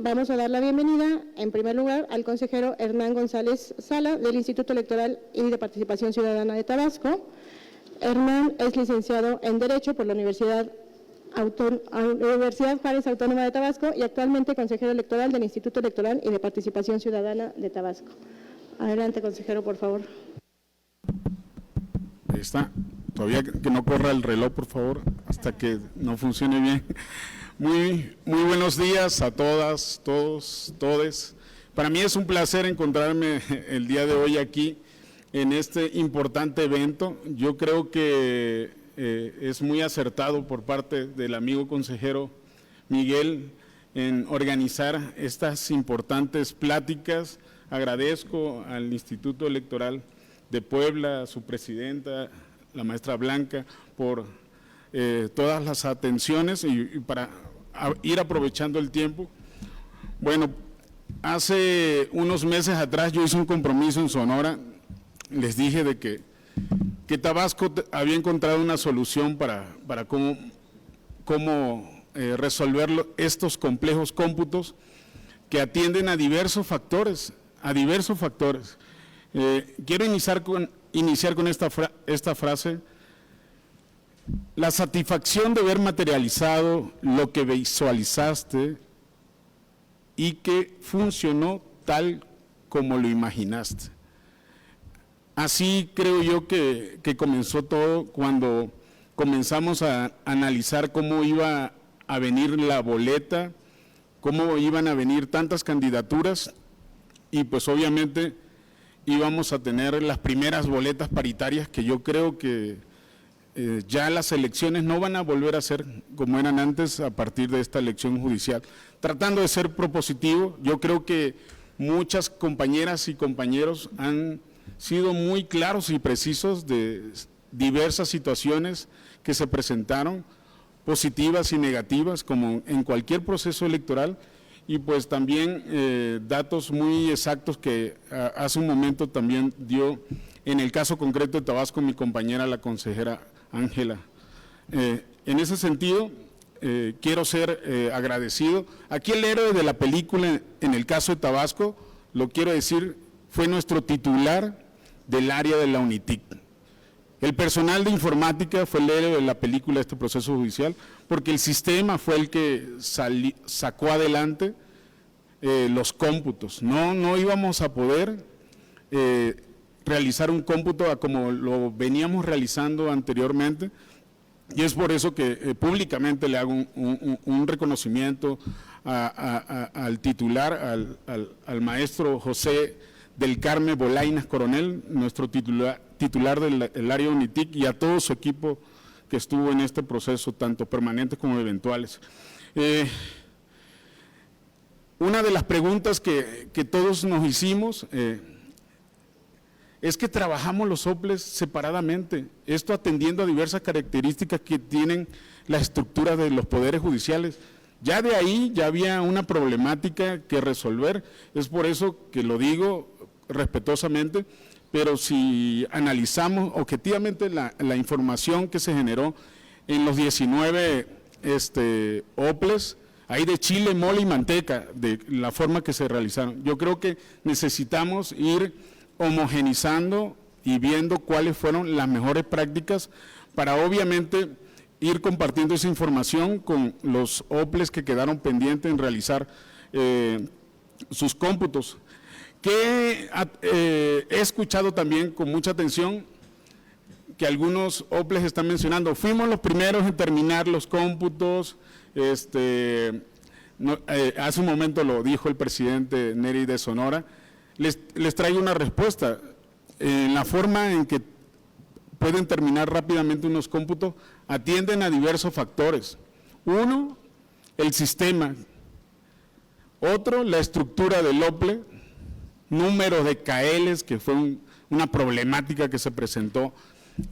vamos a dar la bienvenida, en primer lugar, al consejero Hernán González Sala, del Instituto Electoral y de Participación Ciudadana de Tabasco. Hernán es licenciado en Derecho por la Universidad Juárez Autónoma de Tabasco y actualmente consejero electoral del Instituto Electoral y de Participación Ciudadana de Tabasco. Adelante, consejero, por favor. Ahí está. Todavía que no corra el reloj, por favor, hasta que no funcione bien. Muy buenos días a todas, todos, todes. Para mí es un placer encontrarme el día de hoy aquí en este importante evento. Yo creo que es muy acertado por parte del amigo consejero Miguel en organizar estas importantes pláticas. Agradezco al Instituto Electoral de Puebla, a su presidenta, la maestra Blanca, por todas las atenciones y para ir aprovechando el tiempo. Bueno, hace unos meses atrás yo hice un compromiso en Sonora, les dije de que Tabasco había encontrado una solución para cómo resolver estos complejos cómputos que atienden a diversos factores, Quiero iniciar con esta frase: la satisfacción de ver materializado lo que visualizaste y que funcionó tal como lo imaginaste. Así creo yo que comenzó todo cuando comenzamos a analizar cómo iba a venir la boleta, cómo iban a venir tantas candidaturas y pues obviamente íbamos a tener las primeras boletas paritarias, que yo creo que ya las elecciones no van a volver a ser como eran antes a partir de esta elección judicial. Tratando de ser propositivo, yo creo que muchas compañeras y compañeros han sido muy claros y precisos de diversas situaciones que se presentaron, positivas y negativas, como en cualquier proceso electoral, y pues también datos muy exactos que hace un momento también dio, en el caso concreto de Tabasco, mi compañera, la consejera Ángela. En ese sentido, quiero ser agradecido. Aquí el héroe de la película, en el caso de Tabasco, lo quiero decir, fue nuestro titular del área de la UNITIC. El personal de informática fue el héroe de la película de este proceso judicial, porque el sistema fue el que sacó adelante los cómputos. No íbamos a poder realizar un cómputo como lo veníamos realizando anteriormente, y es por eso que públicamente le hago un reconocimiento al titular, al maestro José del Carmen Bolainas Coronel, nuestro titular del área UNITIC, y a todo su equipo que estuvo en este proceso, tanto permanentes como eventuales. Una de las preguntas que todos nos hicimos es que trabajamos los soples separadamente, esto atendiendo a diversas características que tienen la estructura de los poderes judiciales. Ya de ahí ya había una problemática que resolver, es por eso que lo digo respetuosamente, pero si analizamos objetivamente la información que se generó en los 19 OPLES, hay de chile, mole y manteca, de la forma que se realizaron. Yo creo que necesitamos ir homogenizando y viendo cuáles fueron las mejores prácticas para obviamente ir compartiendo esa información con los OPLES que quedaron pendientes en realizar sus cómputos. Que he escuchado también con mucha atención que algunos OPLES están mencionando, fuimos los primeros en terminar los cómputos, hace un momento lo dijo el presidente Neri de Sonora. Les traigo una respuesta. En la forma en que pueden terminar rápidamente unos cómputos, atienden a diversos factores. Uno, el sistema. Otro, la estructura del OPLE, número de CAELs, que fue una problemática que se presentó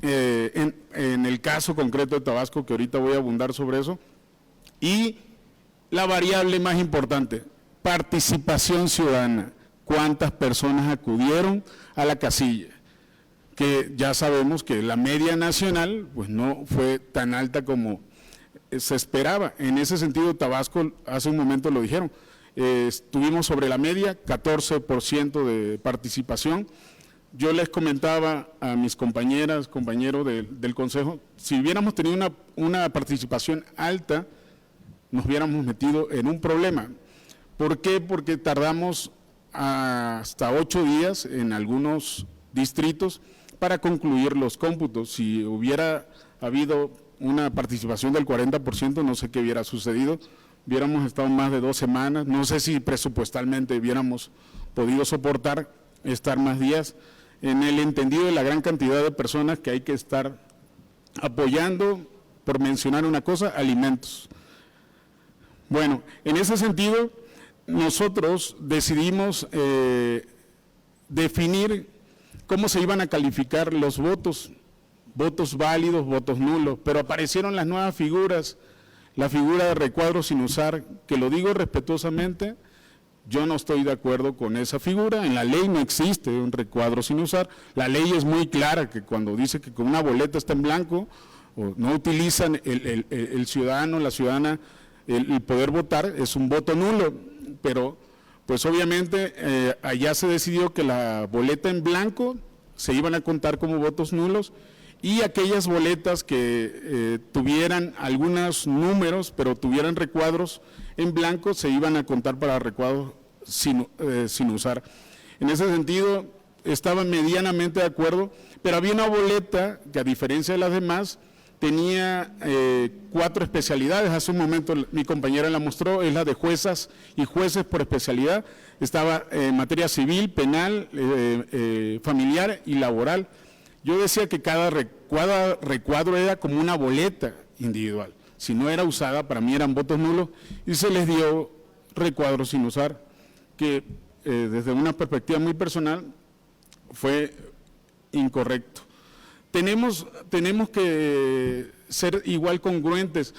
en el caso concreto de Tabasco, que ahorita voy a abundar sobre eso. Y la variable más importante, participación ciudadana. ¿Cuántas personas acudieron a la casilla? Que ya sabemos que la media nacional pues no fue tan alta como se esperaba. En ese sentido, Tabasco, hace un momento lo dijeron, estuvimos sobre la media, 14% de participación. Yo les comentaba a mis compañeras, compañeros del Consejo, si hubiéramos tenido una participación alta, nos hubiéramos metido en un problema. ¿Por qué? Porque tardamos hasta 8 días en algunos distritos para concluir los cómputos. Si hubiera habido una participación del 40%, no sé qué hubiera sucedido, hubiéramos estado más de 2 semanas, no sé si presupuestalmente hubiéramos podido soportar estar más días, en el entendido de la gran cantidad de personas que hay que estar apoyando, por mencionar una cosa, alimentos. Bueno, en ese sentido, nosotros decidimos definir cómo se iban a calificar los votos válidos, votos nulos, pero aparecieron las nuevas figuras, la figura de recuadro sin usar, que lo digo respetuosamente, yo no estoy de acuerdo con esa figura, en la ley no existe un recuadro sin usar, la ley es muy clara que cuando dice que con una boleta está en blanco, o no utilizan el ciudadano, la ciudadana, el poder votar, es un voto nulo, pero pues obviamente allá se decidió que la boleta en blanco se iban a contar como votos nulos y aquellas boletas que tuvieran algunos números, pero tuvieran recuadros en blanco, se iban a contar para recuadros sin usar. En ese sentido, estaba medianamente de acuerdo, pero había una boleta que, a diferencia de las demás, tenía 4 especialidades. Hace un momento mi compañera la mostró, es la de juezas y jueces por especialidad. Estaba en materia civil, penal, familiar y laboral. Yo decía que cada recuadro era como una boleta individual. Si no era usada, para mí eran votos nulos y se les dio recuadros sin usar, que desde una perspectiva muy personal fue incorrecto. Tenemos que ser igual congruentes,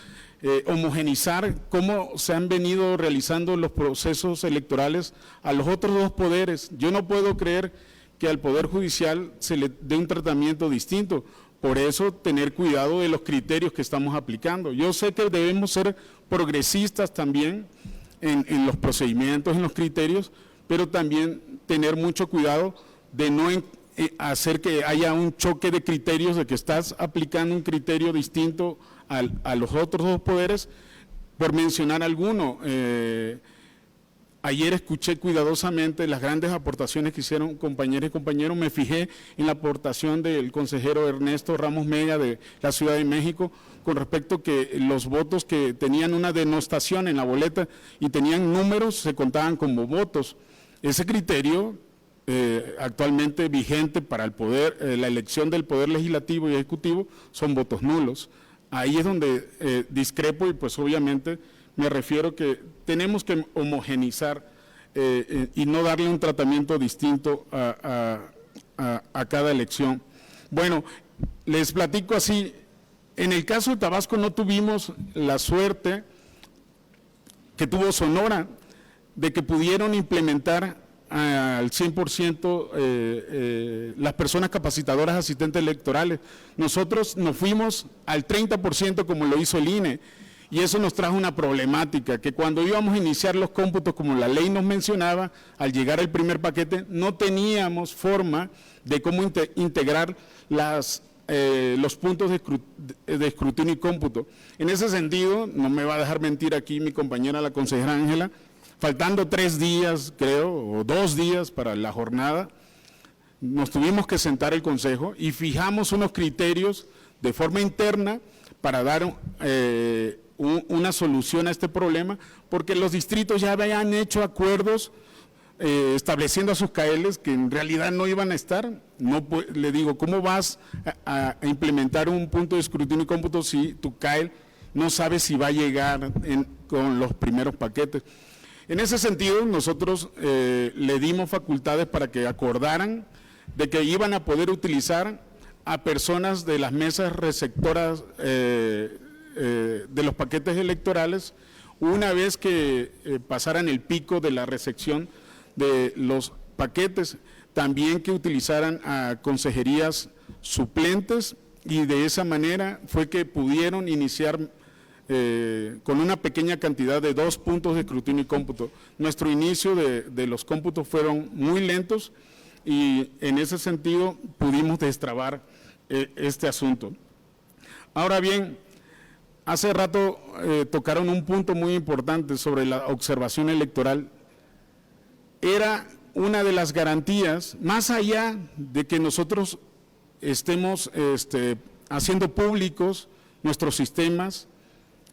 homogenizar cómo se han venido realizando los procesos electorales a los otros 2 poderes. Yo no puedo creer que al Poder Judicial se le dé un tratamiento distinto, por eso tener cuidado de los criterios que estamos aplicando. Yo sé que debemos ser progresistas también en los procedimientos, en los criterios, pero también tener mucho cuidado de no hacer que haya un choque de criterios, de que estás aplicando un criterio distinto a los otros 2 poderes, por mencionar alguno. Ayer escuché cuidadosamente las grandes aportaciones que hicieron compañeras y compañeros, me fijé en la aportación del consejero Ernesto Ramos Mella de la Ciudad de México, con respecto que los votos que tenían una denotación en la boleta y tenían números se contaban como votos. Ese criterio actualmente vigente para el poder, la elección del poder legislativo y ejecutivo son votos nulos. Ahí es donde discrepo y pues obviamente me refiero que tenemos que homogenizar y no darle un tratamiento distinto a cada elección. Bueno, les platico así, en el caso de Tabasco no tuvimos la suerte que tuvo Sonora de que pudieron implementar al 100% las personas capacitadoras asistentes electorales. Nosotros nos fuimos al 30% como lo hizo el INE y eso nos trajo una problemática, que cuando íbamos a iniciar los cómputos como la ley nos mencionaba, al llegar el primer paquete no teníamos forma de cómo integrar los puntos de escrutinio y cómputo. En ese sentido, no me va a dejar mentir aquí mi compañera la consejera Ángela, faltando 3 días, creo, o 2 días para la jornada, nos tuvimos que sentar el Consejo y fijamos unos criterios de forma interna para dar una solución a este problema, porque los distritos ya habían hecho acuerdos estableciendo a sus CAELs que en realidad no iban a estar. No, le digo, ¿cómo vas a implementar un punto de escrutinio y cómputo si tu CAEL no sabe si va a llegar con los primeros paquetes? En ese sentido, nosotros le dimos facultades para que acordaran de que iban a poder utilizar a personas de las mesas receptoras de los paquetes electorales una vez que pasaran el pico de la recepción de los paquetes, también que utilizaran a consejerías suplentes y de esa manera fue que pudieron iniciar con una pequeña cantidad de 2 puntos de escrutinio y cómputo. Nuestro inicio de los cómputos fueron muy lentos y en ese sentido pudimos destrabar este asunto. Ahora bien, hace rato tocaron un punto muy importante sobre la observación electoral. Era una de las garantías, más allá de que nosotros estemos haciendo públicos nuestros sistemas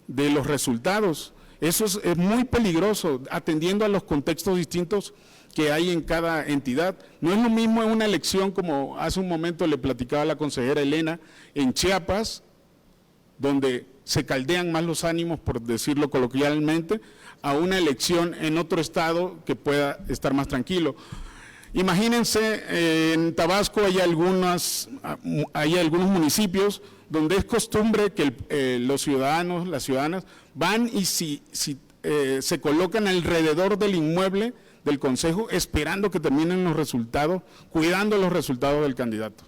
de los resultados. Eso es muy peligroso, atendiendo a los contextos distintos que hay en cada entidad. No es lo mismo en una elección, como hace un momento le platicaba a la consejera Elena, en Chiapas, donde se caldean más los ánimos, por decirlo coloquialmente, a una elección en otro estado que pueda estar más tranquilo. Imagínense, en Tabasco hay algunos municipios donde es costumbre que los ciudadanos, las ciudadanas, van y se colocan alrededor del inmueble del consejo esperando que terminen los resultados, cuidando los resultados del candidato.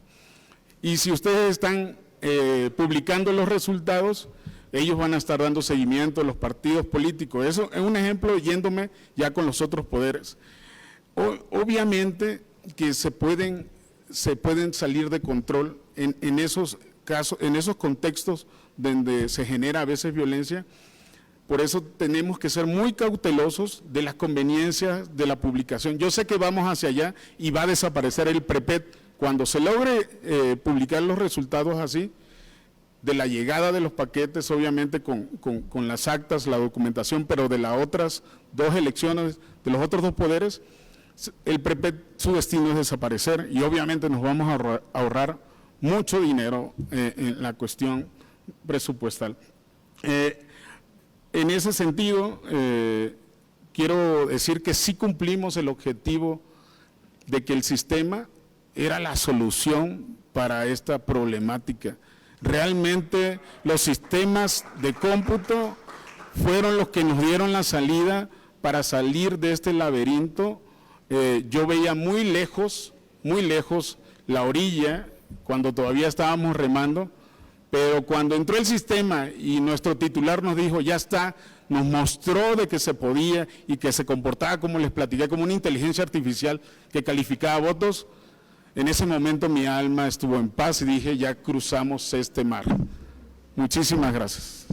Y si ustedes están publicando los resultados, ellos van a estar dando seguimiento a los partidos políticos. Eso es un ejemplo yéndome ya con los otros poderes. Obviamente que se pueden salir de control en esos casos, en esos contextos donde se genera a veces violencia. Por eso tenemos que ser muy cautelosos de las conveniencias de la publicación. Yo sé que vamos hacia allá y va a desaparecer el PREPET. Cuando se logre publicar los resultados así, de la llegada de los paquetes, obviamente con las actas, la documentación, pero de las otras 2 elecciones, de los otros 2 poderes, el PREPET, su destino es desaparecer y obviamente nos vamos a ahorrar mucho dinero en la cuestión presupuestal. En ese sentido, quiero decir que sí cumplimos el objetivo de que el sistema era la solución para esta problemática. Realmente los sistemas de cómputo fueron los que nos dieron la salida para salir de este laberinto. Yo veía muy lejos la orilla cuando todavía estábamos remando, pero cuando entró el sistema y nuestro titular nos dijo, ya está, nos mostró de que se podía y que se comportaba, como les platiqué, como una inteligencia artificial que calificaba votos, en ese momento mi alma estuvo en paz y dije, ya cruzamos este mar. Muchísimas gracias.